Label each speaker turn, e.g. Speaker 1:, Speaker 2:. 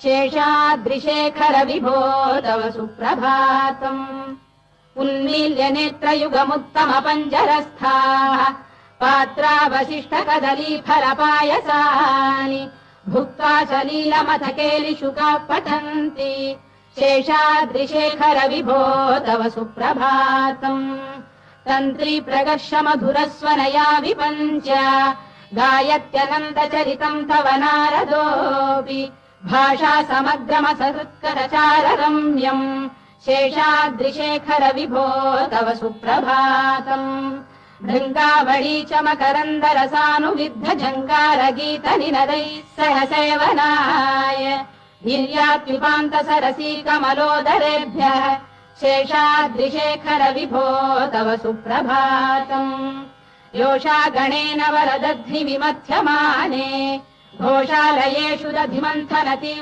Speaker 1: शेषाद्रिशेखर विभो तव सुप्रभातम् उन्मील्य नेत्रयुगमुत्तम पञ्जरस्थाः पात्रावशिष्ट कदली फलपायसानि भुक्त्वा सलीलमथ केलिशुकाः पठन्ति शेषाद्रिशेखर विभो तव सुप्रभातम् तन्त्री प्रगर्ष मधुरस्वनया विपञ्च गायत्यनन्तचरितम् तव नारदोऽपि भाषा समग्रमसत्करचार रम्यम् शेषाद्रिशेखर विभो तव सुप्रभातम् भृङ्गावळी च मकरन्दरसानुविद्ध झङ्कारगीत निनदैः सह सेवनाय निर्यात्युपान्त सरसी कमलोदरेभ्यः शेषाद्रिशेखर विभो तव सुप्रभातम् योषा गणेन वरदध्नि विमथ्यमाने घोषालयेषु दधिमन्थन तीव्र